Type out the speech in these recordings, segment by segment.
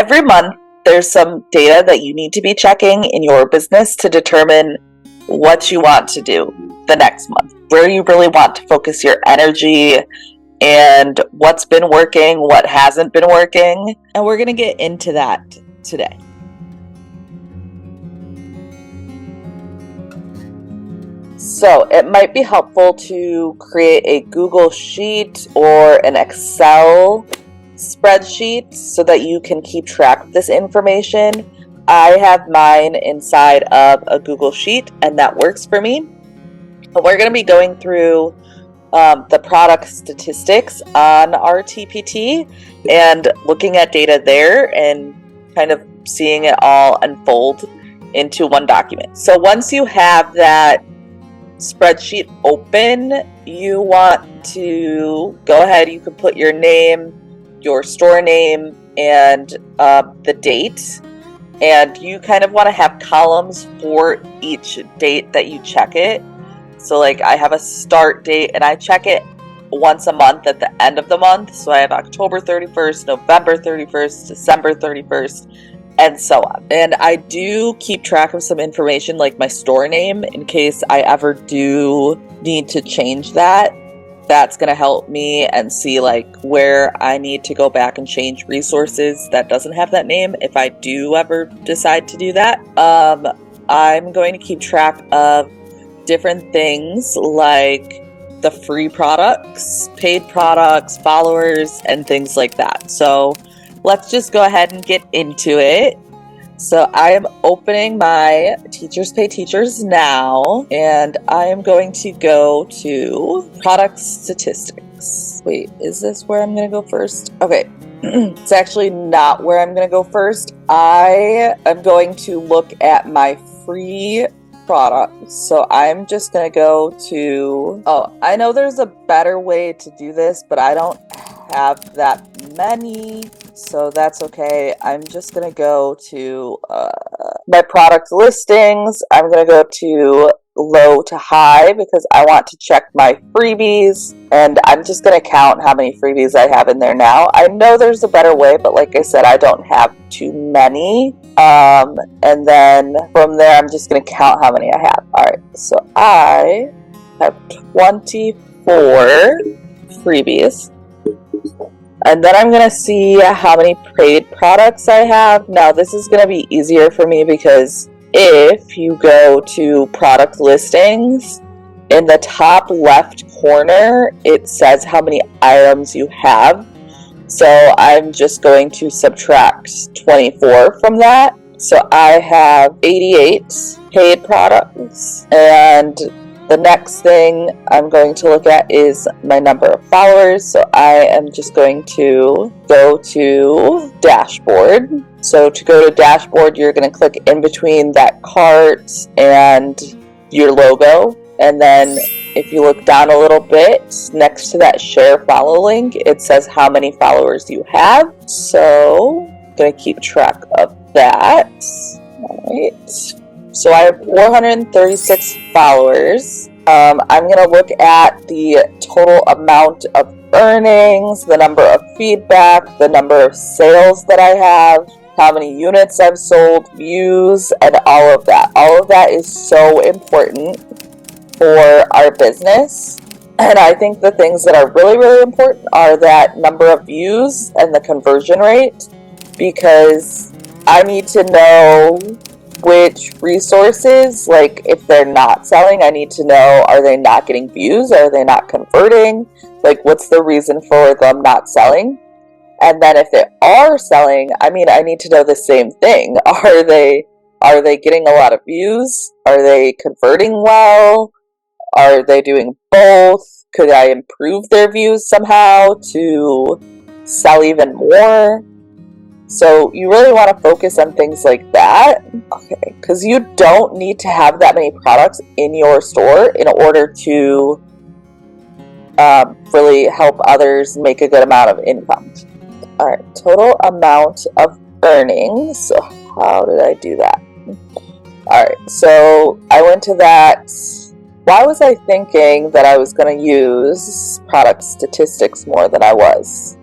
every month, there's some data that you need to be checking in your business to determine what you want to do the next month, where you really want to focus your energy, and what's been working, what hasn't been working. And we're going to get into that today. So it might be helpful to create a Google Sheet or an Excel spreadsheet so that you can keep track of this information. I have mine inside of a Google Sheet, and that works for me. But we're going to be going through the product statistics on our TPT and looking at data there and kind of seeing it all unfold into one document. So once you have that spreadsheet open, you want to go ahead, you can put your name, your store name, and the date, and you kind of want to have columns for each date that you check it. So like I have a start date and I check it once a month at the end of the month. So I have October 31st, November 31st, December 31st, and so on. And I do keep track of some information like my store name in case I ever do need to change that. That's going to help me and see like where I need to go back and change resources that doesn't have that name if I do ever decide to do that. I'm going to keep track of different things like the free products, paid products, followers, and things like that. So let's just go ahead and get into it. So I am opening my Teachers Pay Teachers now, and I am going to go to product statistics. Wait, is this where I'm going to go first? Okay, it's actually not where I'm going to go first. I am going to look at my free products. So I'm just going to go to, I know there's a better way to do this, but I don't have that many, so that's okay. I'm just going to go to my product listings. I'm going to go to low to high because I want to check my freebies, and I'm just going to count how many freebies I have in there now. I know there's a better way, but like I said, I don't have too many. And then from there, I'm just going to count how many I have. All right, so I have 24 freebies. And then I'm going to see how many paid products I have. Now, this is going to be easier for me because if you go to product listings, in the top left corner, it says how many items you have. So I'm just going to subtract 24 from that. So I have 88 paid products, and the next thing I'm going to look at is my number of followers. So I am just going to go to dashboard. So to go to dashboard, you're going to click in between that cart and your logo. And then if you look down a little bit, next to that share follow link, it says how many followers you have. So I'm going to keep track of that. All right. So I have 436 followers. I'm going to look at the total amount of earnings, the number of feedback, the number of sales that I have, how many units I've sold, views, and all of that. All of that is so important for our business. And I think the things that are really, really important are that number of views and the conversion rate, because I need to know which resources, like if they're not selling, I need to know, are they not getting views? Are they not converting? Like, what's the reason for them not selling? And then if they are selling, I need to know the same thing. Are they getting a lot of views? Are they converting well? Are they doing both? Could I improve their views somehow to sell even more? So you really want to focus on things like that, okay? Because you don't need to have that many products in your store in order to really help others make a good amount of income. All right, total amount of earnings. So how did I do that? All right, so I went to that. Why was I thinking that I was going to use product statistics more than I was?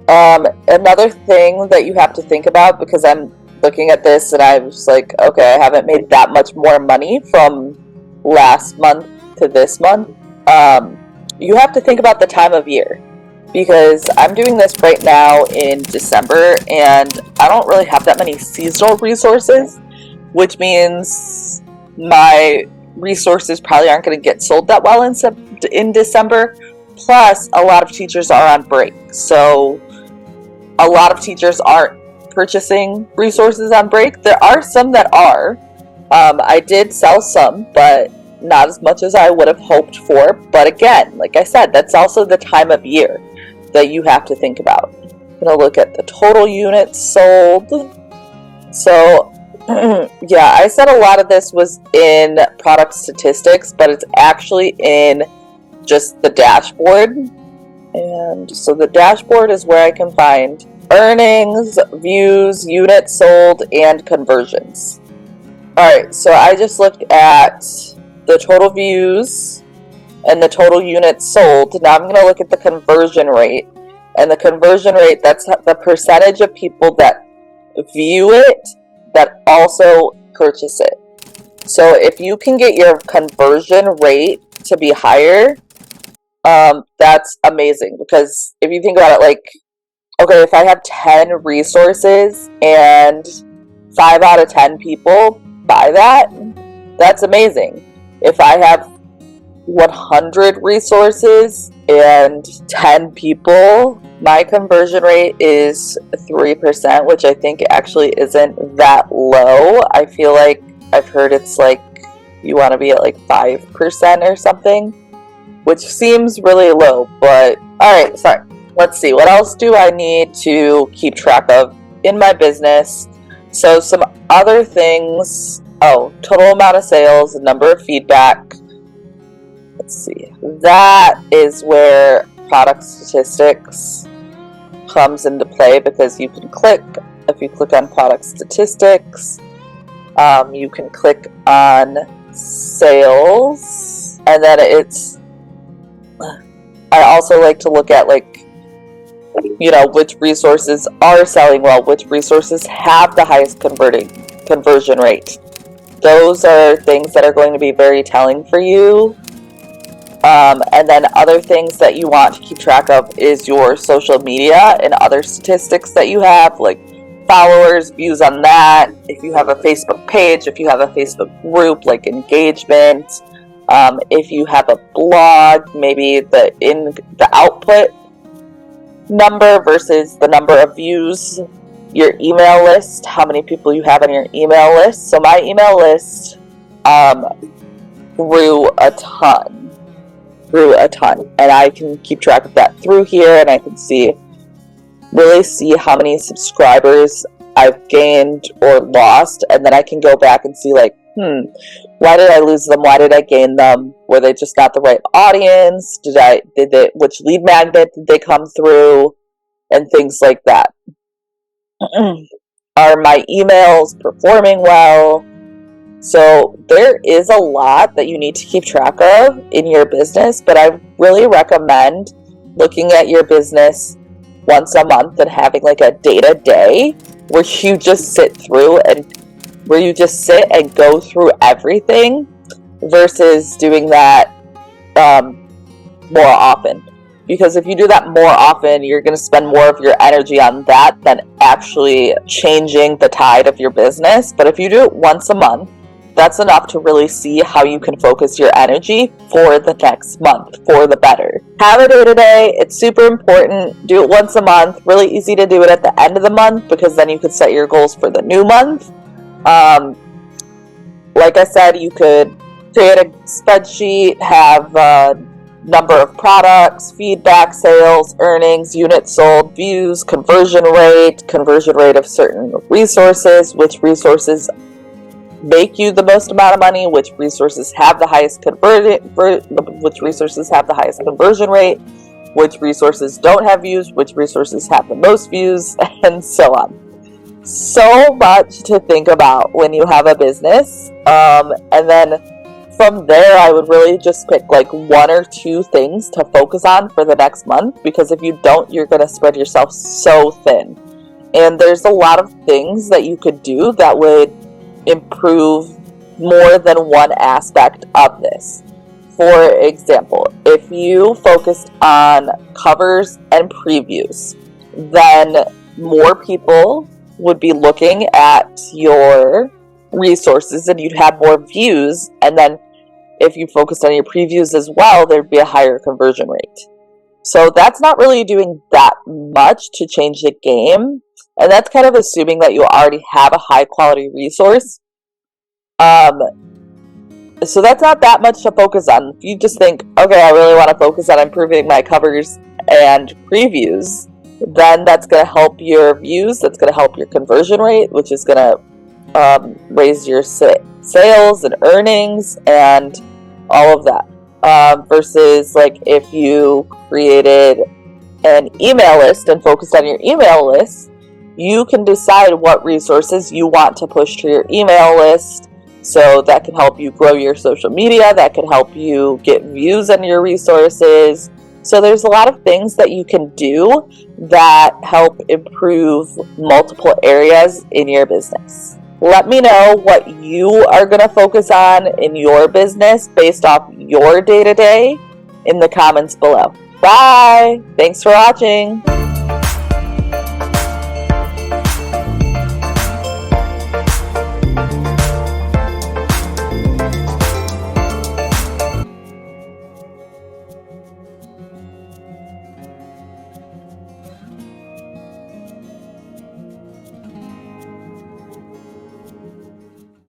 Another thing that you have to think about, because I'm looking at this and I was like, okay, I haven't made that much more money from last month to this month. You have to think about the time of year, because I'm doing this right now in December and I don't really have that many seasonal resources, which means my resources probably aren't going to get sold that well in December. Plus, a lot of teachers are on break, so a lot of teachers aren't purchasing resources on break. There are some that are. I did sell some, but not as much as I would have hoped for. But again, like I said, that's also the time of year that you have to think about. I'm going to look at the total units sold. So, yeah, I said a lot of this was in product statistics, but it's actually in just the dashboard. And so the dashboard is where I can find earnings, views, units sold, and conversions. Alright, so I just looked at the total views and the total units sold. Now I'm going to look at the conversion rate. And the conversion rate, that's the percentage of people that view it that also purchase it. So if you can get your conversion rate to be higher, that's amazing, because if you think about it, like, okay, if I have 10 resources and 5 out of 10 people buy that, that's amazing. If I have 100 resources and 10 people, my conversion rate is 3%, which I think actually isn't that low. I feel like I've heard it's like you want to be at like 5% or something, which seems really low, but alright, sorry. Let's see, what else do I need to keep track of in my business? So some other things, total amount of sales, number of feedback. Let's see, that is where product statistics comes into play, because you can click, if you click on product statistics, you can click on sales, and then I also like to look at, like, you know, which resources are selling well, which resources have the highest conversion rate. Those are things that are going to be very telling for you. And then other things that you want to keep track of is your social media and other statistics that you have, like followers, views on that, if you have a Facebook page, if you have a Facebook group, like engagement. If you have a blog, maybe the output number versus the number of views, your email list, how many people you have on your email list. So my email list grew a ton, and I can keep track of that through here, and I can really see how many subscribers I've gained or lost, and then I can go back and see, like, why did I lose them? Why did I gain them? Were they just not the right audience? Which lead magnet did they come through? And things like that. Are my emails performing well? So there is a lot that you need to keep track of in your business, but I really recommend looking at your business once a month and having like a day-to-day where you just sit and go through everything versus doing that more often. Because if you do that more often, you're going to spend more of your energy on that than actually changing the tide of your business. But if you do it once a month, that's enough to really see how you can focus your energy for the next month, for the better. Have a day-to-day. It's super important. Do it once a month. Really easy to do it at the end of the month, because then you could set your goals for the new month. Like I said, you could create a spreadsheet, have number of products, feedback, sales, earnings, units sold, views, conversion rate of certain resources, which resources make you the most amount of money, which resources have the highest conversion rate, which resources don't have views, which resources have the most views, and so on. So much to think about when you have a business. And then From there, I would really just pick like 1 or 2 things to focus on for the next month, because if you don't, you're going to spread yourself so thin. And there's a lot of things that you could do that would improve more than one aspect of this. For example, if you focused on covers and previews, then more people would be looking at your resources and you'd have more views. And then if you focused on your previews as well, there'd be a higher conversion rate. So that's not really doing that much to change the game. And that's kind of assuming that you already have a high quality resource. So that's not that much to focus on. If you just think, okay, I really want to focus on improving my covers and previews, then that's going to help your views, that's going to help your conversion rate, which is going to raise your sales and earnings and all of that. Versus like if you created an email list and focused on your email list, you can decide what resources you want to push to your email list. So that can help you grow your social media, that can help you get views on your resources. So there's a lot of things that you can do that help improve multiple areas in your business. Let me know what you are going to focus on in your business based off your day-to-day in the comments below. Bye! Thanks for watching!